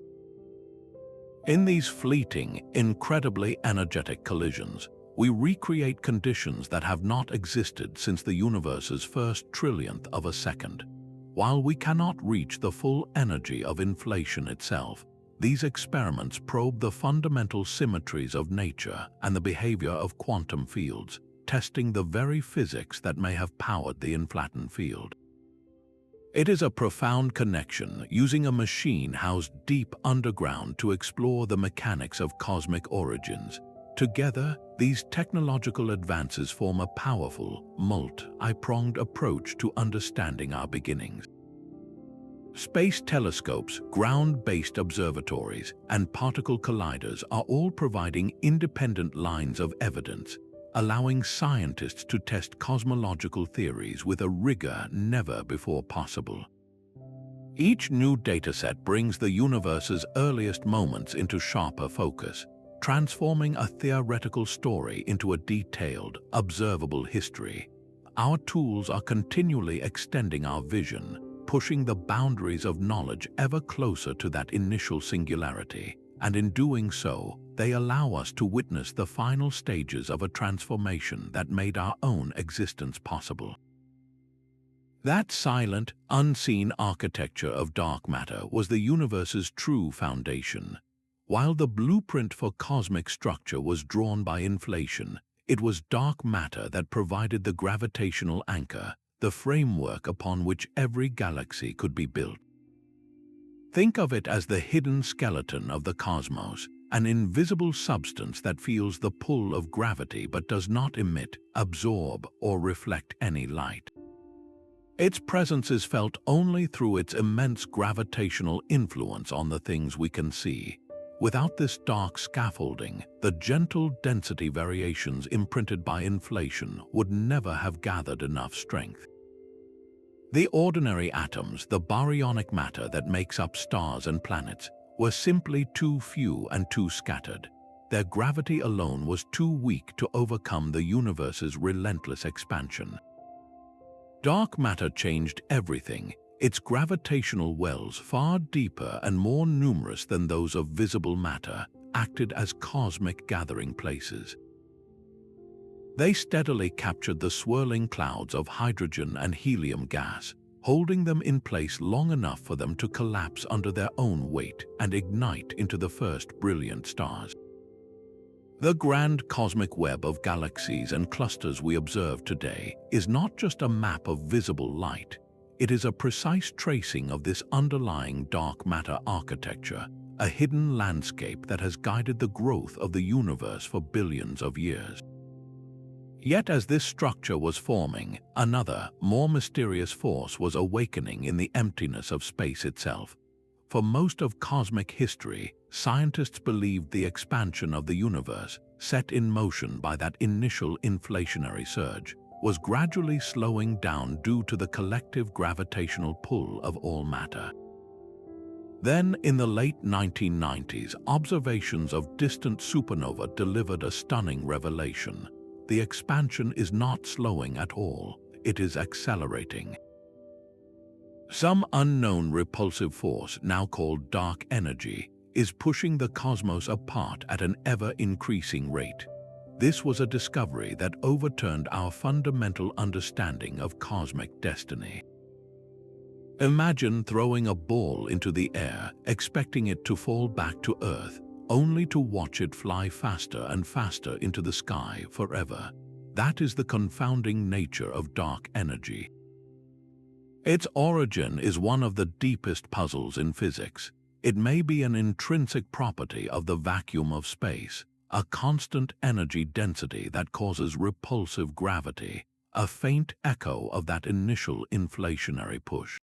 In these fleeting, incredibly energetic collisions, we recreate conditions that have not existed since the universe's first trillionth of a second. While we cannot reach the full energy of inflation itself, these experiments probe the fundamental symmetries of nature and the behavior of quantum fields, testing the very physics that may have powered the inflaton field. It is a profound connection, using a machine housed deep underground to explore the mechanics of cosmic origins. Together, these technological advances form a powerful, multi-pronged approach to understanding our beginnings. Space telescopes, ground-based observatories, and particle colliders are all providing independent lines of evidence, allowing scientists to test cosmological theories with a rigor never before possible. Each new dataset brings the universe's earliest moments into sharper focus, transforming a theoretical story into a detailed, observable history. Our tools are continually extending our vision, pushing the boundaries of knowledge ever closer to that initial singularity, and in doing so, they allow us to witness the final stages of a transformation that made our own existence possible. That silent, unseen architecture of dark matter was the universe's true foundation. While the blueprint for cosmic structure was drawn by inflation, it was dark matter that provided the gravitational anchor, the framework upon which every galaxy could be built. Think of it as the hidden skeleton of the cosmos, an invisible substance that feels the pull of gravity but does not emit, absorb, or reflect any light. Its presence is felt only through its immense gravitational influence on the things we can see. Without this dark scaffolding, the gentle density variations imprinted by inflation would never have gathered enough strength. The ordinary atoms, the baryonic matter that makes up stars and planets, were simply too few and too scattered. Their gravity alone was too weak to overcome the universe's relentless expansion. Dark matter changed everything. Its gravitational wells, far deeper and more numerous than those of visible matter, acted as cosmic gathering places. They steadily captured the swirling clouds of hydrogen and helium gas, holding them in place long enough for them to collapse under their own weight and ignite into the first brilliant stars. The grand cosmic web of galaxies and clusters we observe today is not just a map of visible light. It is a precise tracing of this underlying dark matter architecture, a hidden landscape that has guided the growth of the universe for billions of years. Yet as this structure was forming, another, more mysterious force was awakening in the emptiness of space itself. For most of cosmic history, scientists believed the expansion of the universe, set in motion by that initial inflationary surge, was gradually slowing down due to the collective gravitational pull of all matter. Then, in the late 1990s, observations of distant supernova delivered a stunning revelation. The expansion is not slowing at all, it is accelerating. Some unknown repulsive force, now called dark energy, is pushing the cosmos apart at an ever-increasing rate. This was a discovery that overturned our fundamental understanding of cosmic destiny. Imagine throwing a ball into the air, expecting it to fall back to Earth, only to watch it fly faster and faster into the sky forever. That is the confounding nature of dark energy. Its origin is one of the deepest puzzles in physics. It may be an intrinsic property of the vacuum of space, a constant energy density that causes repulsive gravity, a faint echo of that initial inflationary push.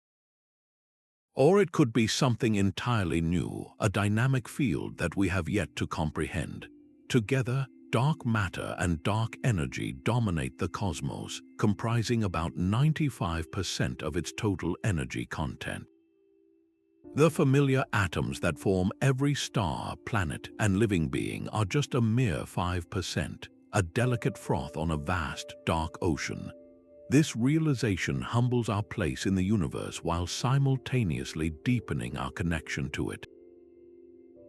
Or it could be something entirely new, a dynamic field that we have yet to comprehend. Together, dark matter and dark energy dominate the cosmos, comprising about 95% of its total energy content. The familiar atoms that form every star, planet, and living being are just a mere 5%, a delicate froth on a vast, dark ocean. This realization humbles our place in the universe while simultaneously deepening our connection to it.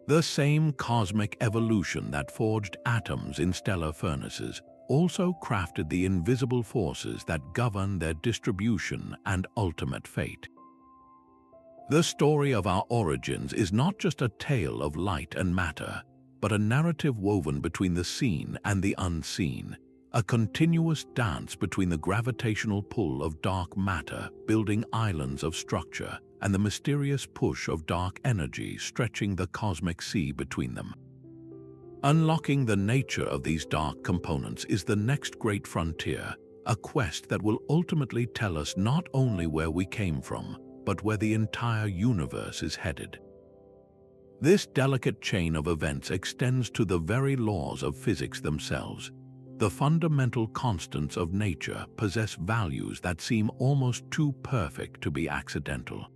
The same cosmic evolution that forged atoms in stellar furnaces also crafted the invisible forces that govern their distribution and ultimate fate. The story of our origins is not just a tale of light and matter, but a narrative woven between the seen and the unseen, a continuous dance between the gravitational pull of dark matter building islands of structure and the mysterious push of dark energy stretching the cosmic sea between them. Unlocking the nature of these dark components is the next great frontier, a quest that will ultimately tell us not only where we came from, but where the entire universe is headed. This delicate chain of events extends to the very laws of physics themselves. The fundamental constants of nature possess values that seem almost too perfect to be accidental.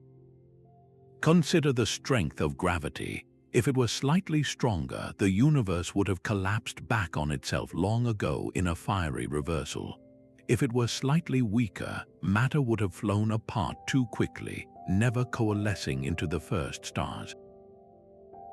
Consider the strength of gravity. If it were slightly stronger, the universe would have collapsed back on itself long ago in a fiery reversal. If it were slightly weaker, matter would have flown apart too quickly, never coalescing into the first stars.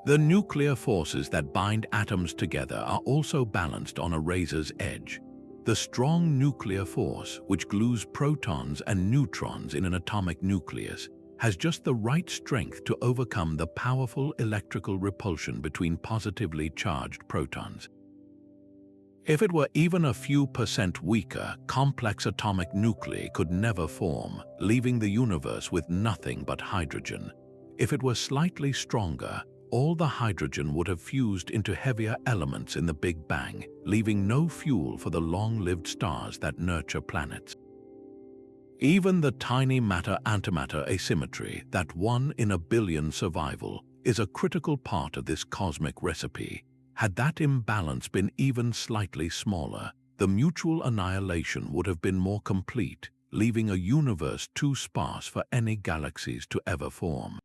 The nuclear forces that bind atoms together are also balanced on a razor's edge. The strong nuclear force, which glues protons and neutrons in an atomic nucleus, has just the right strength to overcome the powerful electrical repulsion between positively charged protons. If it were even a few percent weaker, complex atomic nuclei could never form, leaving the universe with nothing but hydrogen. If it were slightly stronger, all the hydrogen would have fused into heavier elements in the Big Bang, leaving no fuel for the long-lived stars that nurture planets. Even the tiny matter-antimatter asymmetry, that 1 in a billion survival, is a critical part of this cosmic recipe. Had that imbalance been even slightly smaller, the mutual annihilation would have been more complete, leaving a universe too sparse for any galaxies to ever form.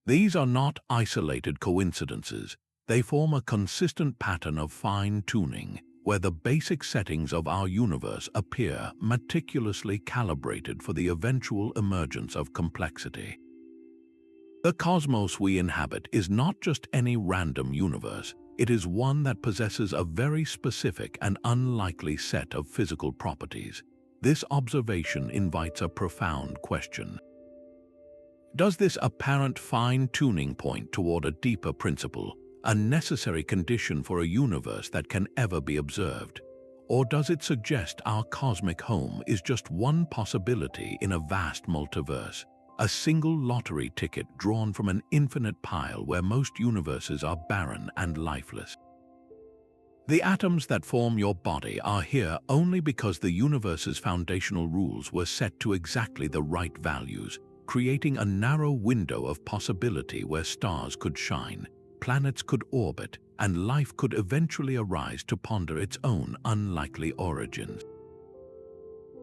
These are not isolated coincidences. They form a consistent pattern of fine-tuning, where the basic settings of our universe appear meticulously calibrated for the eventual emergence of complexity. The cosmos we inhabit is not just any random universe. It is one that possesses a very specific and unlikely set of physical properties. This observation invites a profound question. Does this apparent fine-tuning point toward a deeper principle, a necessary condition for a universe that can ever be observed? Or does it suggest our cosmic home is just one possibility in a vast multiverse, a single lottery ticket drawn from an infinite pile where most universes are barren and lifeless? The atoms that form your body are here only because the universe's foundational rules were set to exactly the right values, creating a narrow window of possibility where stars could shine, planets could orbit, and life could eventually arise to ponder its own unlikely origins.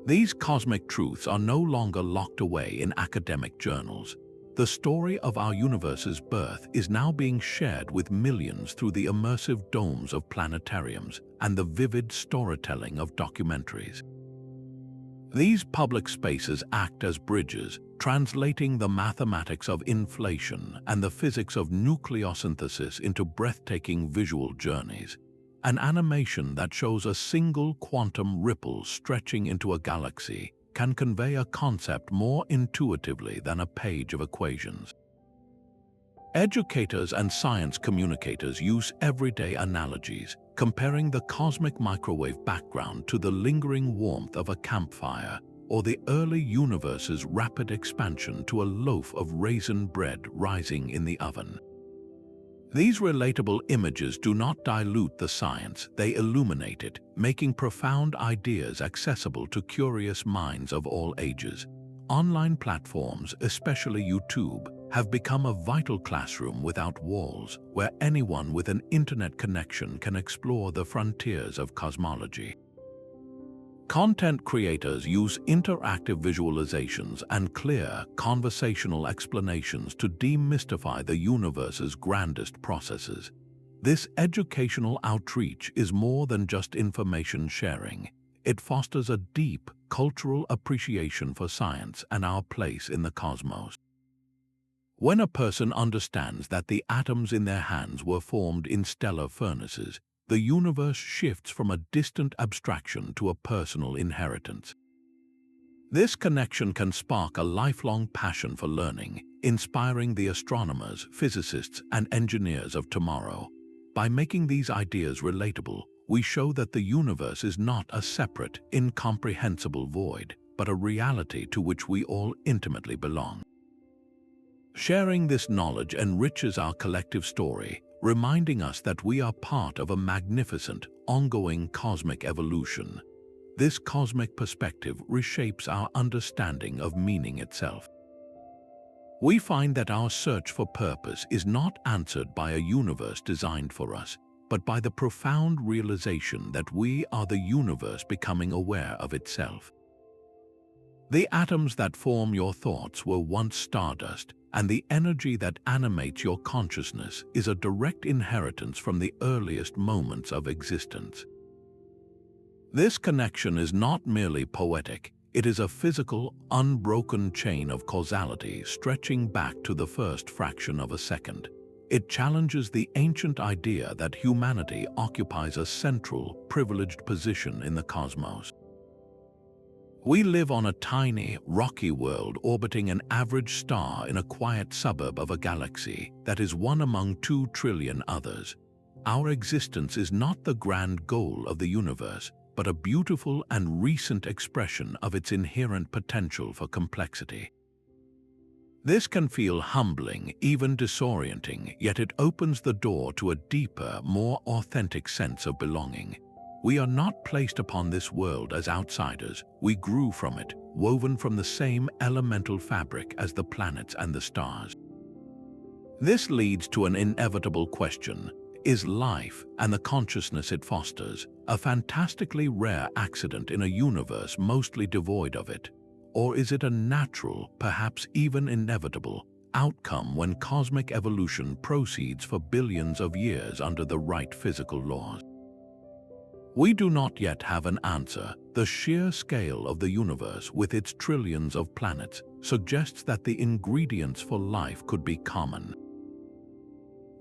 These cosmic truths are no longer locked away in academic journals. The story of our universe's birth is now being shared with millions through the immersive domes of planetariums and the vivid storytelling of documentaries. These public spaces act as bridges, translating the mathematics of inflation and the physics of nucleosynthesis into breathtaking visual journeys. An animation that shows a single quantum ripple stretching into a galaxy can convey a concept more intuitively than a page of equations. Educators and science communicators use everyday analogies, comparing the cosmic microwave background to the lingering warmth of a campfire, or the early universe's rapid expansion to a loaf of raisin bread rising in the oven. These relatable images do not dilute the science, they illuminate it, making profound ideas accessible to curious minds of all ages. Online platforms, especially YouTube, have become a vital classroom without walls, where anyone with an internet connection can explore the frontiers of cosmology. Content creators use interactive visualizations and clear, conversational explanations to demystify the universe's grandest processes. This educational outreach is more than just information sharing. It fosters a deep, cultural appreciation for science and our place in the cosmos. When a person understands that the atoms in their hands were formed in stellar furnaces, the universe shifts from a distant abstraction to a personal inheritance. This connection can spark a lifelong passion for learning, inspiring the astronomers, physicists, and engineers of tomorrow. By making these ideas relatable, we show that the universe is not a separate, incomprehensible void, but a reality to which we all intimately belong. Sharing this knowledge enriches our collective story, reminding us that we are part of a magnificent, ongoing cosmic evolution. This cosmic perspective reshapes our understanding of meaning itself. We find that our search for purpose is not answered by a universe designed for us, but by the profound realization that we are the universe becoming aware of itself. The atoms that form your thoughts were once stardust, and the energy that animates your consciousness is a direct inheritance from the earliest moments of existence. This connection is not merely poetic, it is a physical, unbroken chain of causality stretching back to the first fraction of a second. It challenges the ancient idea that humanity occupies a central, privileged position in the cosmos. We live on a tiny, rocky world orbiting an average star in a quiet suburb of a galaxy that is one among 2 trillion others. Our existence is not the grand goal of the universe, but a beautiful and recent expression of its inherent potential for complexity. This can feel humbling, even disorienting, yet it opens the door to a deeper, more authentic sense of belonging. We are not placed upon this world as outsiders. We grew from it, woven from the same elemental fabric as the planets and the stars. This leads to an inevitable question. Is life, and the consciousness it fosters, a fantastically rare accident in a universe mostly devoid of it? Or is it a natural, perhaps even inevitable, outcome when cosmic evolution proceeds for billions of years under the right physical laws? We do not yet have an answer. The sheer scale of the universe with its trillions of planets suggests that the ingredients for life could be common.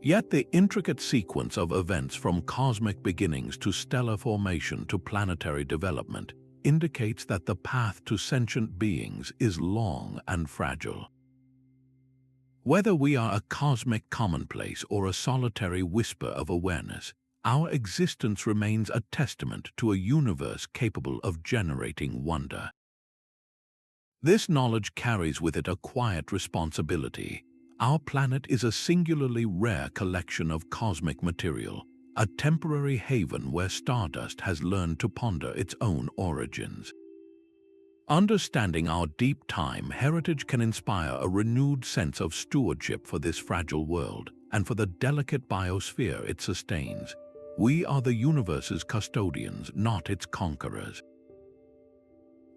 Yet the intricate sequence of events from cosmic beginnings to stellar formation to planetary development indicates that the path to sentient beings is long and fragile. Whether we are a cosmic commonplace or a solitary whisper of awareness, our existence remains a testament to a universe capable of generating wonder. This knowledge carries with it a quiet responsibility. Our planet is a singularly rare collection of cosmic material, a temporary haven where stardust has learned to ponder its own origins. Understanding our deep time heritage can inspire a renewed sense of stewardship for this fragile world and for the delicate biosphere it sustains. We are the universe's custodians, not its conquerors.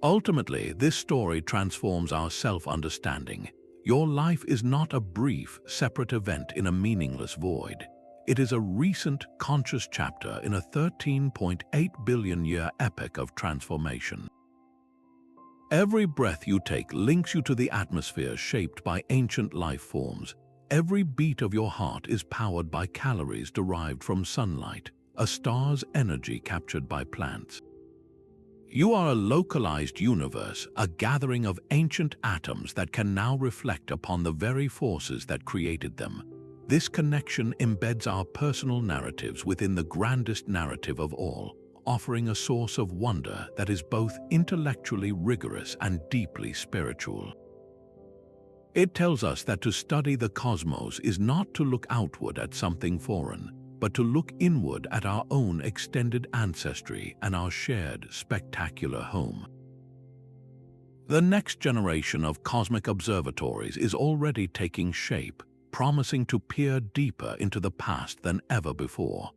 Ultimately, this story transforms our self-understanding. Your life is not a brief, separate event in a meaningless void. It is a recent, conscious chapter in a 13.8 billion-year epic of transformation. Every breath you take links you to the atmosphere shaped by ancient life forms. Every beat of your heart is powered by calories derived from sunlight, a star's energy captured by plants. You are a localized universe, a gathering of ancient atoms that can now reflect upon the very forces that created them. This connection embeds our personal narratives within the grandest narrative of all, offering a source of wonder that is both intellectually rigorous and deeply spiritual. It tells us that to study the cosmos is not to look outward at something foreign, but to look inward at our own extended ancestry and our shared, spectacular home. The next generation of cosmic observatories is already taking shape, promising to peer deeper into the past than ever before.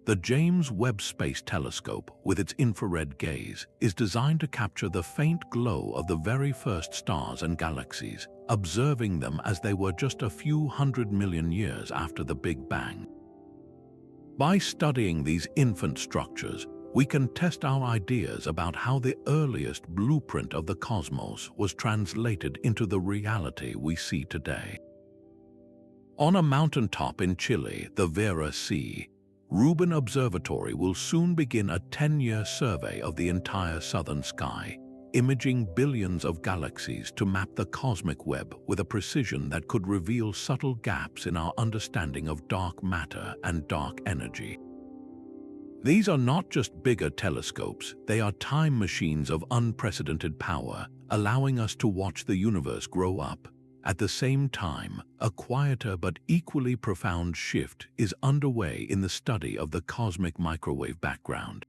The James Webb Space Telescope, with its infrared gaze, is designed to capture the faint glow of the very first stars and galaxies, observing them as they were just a few 100 million years after the Big Bang. By studying these infant structures, we can test our ideas about how the earliest blueprint of the cosmos was translated into the reality we see today. On a mountaintop in Chile, the Vera Sea, Rubin Observatory will soon begin a 10-year survey of the entire southern sky, imaging billions of galaxies to map the cosmic web with a precision that could reveal subtle gaps in our understanding of dark matter and dark energy. These are not just bigger telescopes, they are time machines of unprecedented power, allowing us to watch the universe grow up. At the same time, a quieter but equally profound shift is underway in the study of the cosmic microwave background.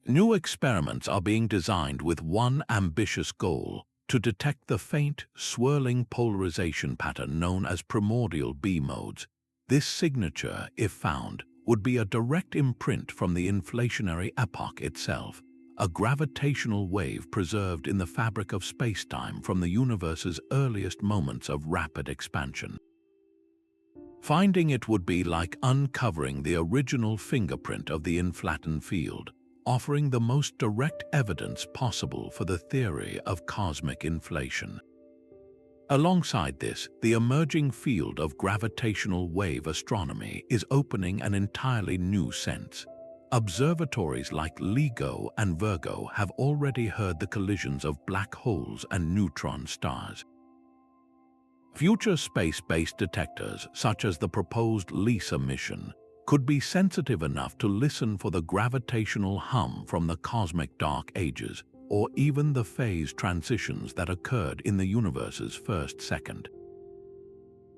New experiments are being designed with one ambitious goal: to detect the faint, swirling polarization pattern known as primordial B modes. This signature, if found, would be a direct imprint from the inflationary epoch itself, a gravitational wave preserved in the fabric of space-time from the universe's earliest moments of rapid expansion. Finding it would be like uncovering the original fingerprint of the inflatoned field, offering the most direct evidence possible for the theory of cosmic inflation. Alongside this, the emerging field of gravitational wave astronomy is opening an entirely new sense. Observatories like LIGO and Virgo have already heard the collisions of black holes and neutron stars. Future space-based detectors, such as the proposed LISA mission, could be sensitive enough to listen for the gravitational hum from the cosmic dark ages, or even the phase transitions that occurred in the universe's first second.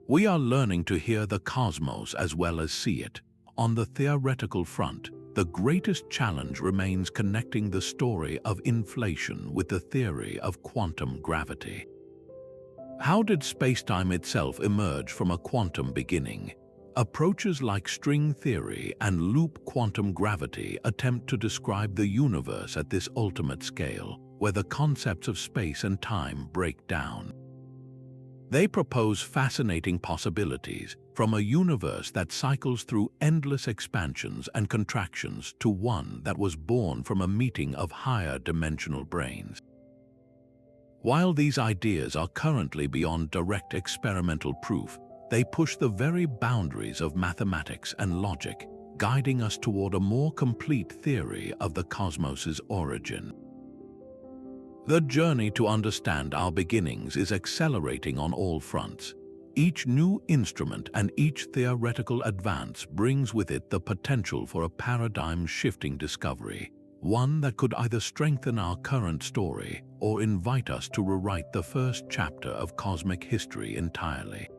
We are learning to hear the cosmos as well as see it. On the theoretical front, the greatest challenge remains connecting the story of inflation with the theory of quantum gravity. How did spacetime itself emerge from a quantum beginning? Approaches like string theory and loop quantum gravity attempt to describe the universe at this ultimate scale, where the concepts of space and time break down. They propose fascinating possibilities, from a universe that cycles through endless expansions and contractions to one that was born from a meeting of higher dimensional brains. While these ideas are currently beyond direct experimental proof, they push the very boundaries of mathematics and logic, guiding us toward a more complete theory of the cosmos's origin. The journey to understand our beginnings is accelerating on all fronts. Each new instrument and each theoretical advance brings with it the potential for a paradigm-shifting discovery, one that could either strengthen our current story or invite us to rewrite the first chapter of cosmic history entirely.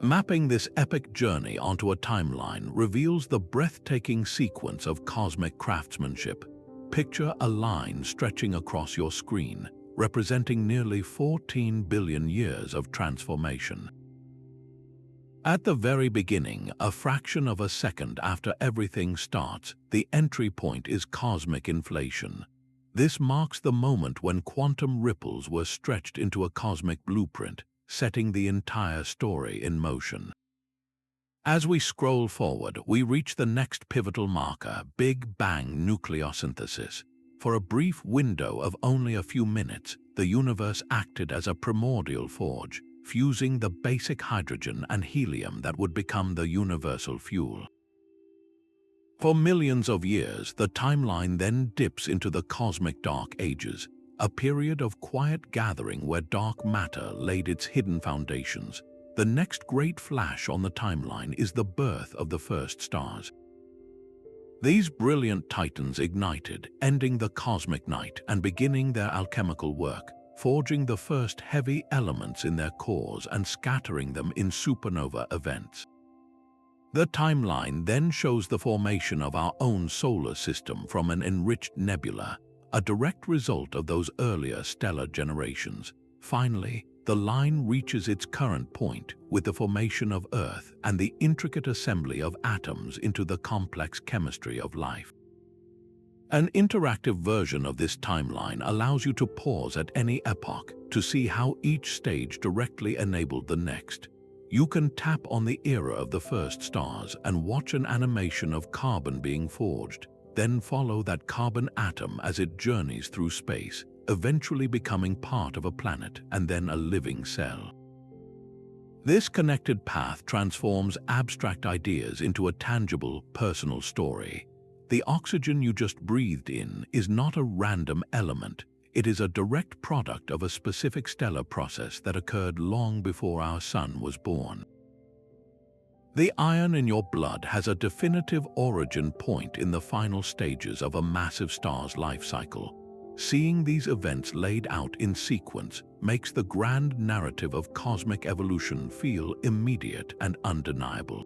Mapping this epic journey onto a timeline reveals the breathtaking sequence of cosmic craftsmanship. Picture a line stretching across your screen, representing nearly 14 billion years of transformation. At the very beginning, a fraction of a second after everything starts, the entry point is cosmic inflation. This marks the moment when quantum ripples were stretched into a cosmic blueprint, setting the entire story in motion. As we scroll forward, we reach the next pivotal marker, Big Bang Nucleosynthesis. For a brief window of only a few minutes, the universe acted as a primordial forge, fusing the basic hydrogen and helium that would become the universal fuel. For millions of years, the timeline then dips into the cosmic dark ages, a period of quiet gathering where dark matter laid its hidden foundations. The next great flash on the timeline is the birth of the first stars. These brilliant titans ignited, ending the cosmic night and beginning their alchemical work, forging the first heavy elements in their cores and scattering them in supernova events. The timeline then shows the formation of our own solar system from an enriched nebula, a direct result of those earlier stellar generations. Finally, the line reaches its current point with the formation of Earth and the intricate assembly of atoms into the complex chemistry of life. An interactive version of this timeline allows you to pause at any epoch to see how each stage directly enabled the next. You can tap on the era of the first stars and watch an animation of carbon being forged, then follow that carbon atom as it journeys through space, eventually becoming part of a planet and then a living cell. This connected path transforms abstract ideas into a tangible, personal story. The oxygen you just breathed in is not a random element. It is a direct product of a specific stellar process that occurred long before our sun was born. The iron in your blood has a definitive origin point in the final stages of a massive star's life cycle. Seeing these events laid out in sequence makes the grand narrative of cosmic evolution feel immediate and undeniable.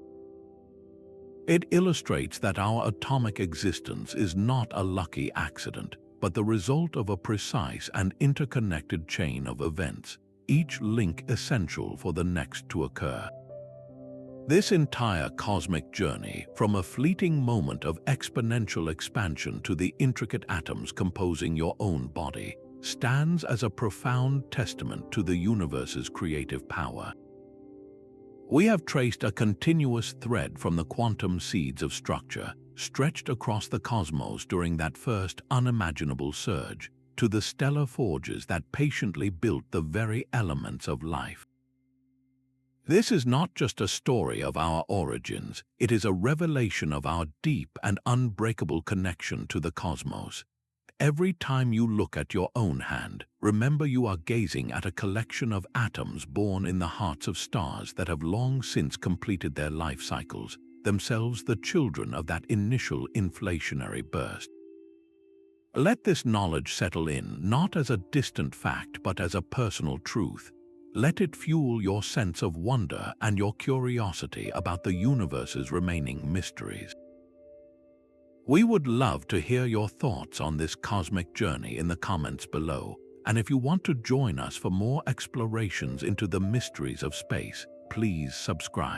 It illustrates that our atomic existence is not a lucky accident, but the result of a precise and interconnected chain of events, each link essential for the next to occur. This entire cosmic journey, from a fleeting moment of exponential expansion to the intricate atoms composing your own body, stands as a profound testament to the universe's creative power. We have traced a continuous thread from the quantum seeds of structure, stretched across the cosmos during that first unimaginable surge, to the stellar forges that patiently built the very elements of life. This is not just a story of our origins, it is a revelation of our deep and unbreakable connection to the cosmos. Every time you look at your own hand, remember you are gazing at a collection of atoms born in the hearts of stars that have long since completed their life cycles, themselves the children of that initial inflationary burst. Let this knowledge settle in, not as a distant fact but as a personal truth. Let it fuel your sense of wonder and your curiosity about the universe's remaining mysteries. We would love to hear your thoughts on this cosmic journey in the comments below, and if you want to join us for more explorations into the mysteries of space, please subscribe.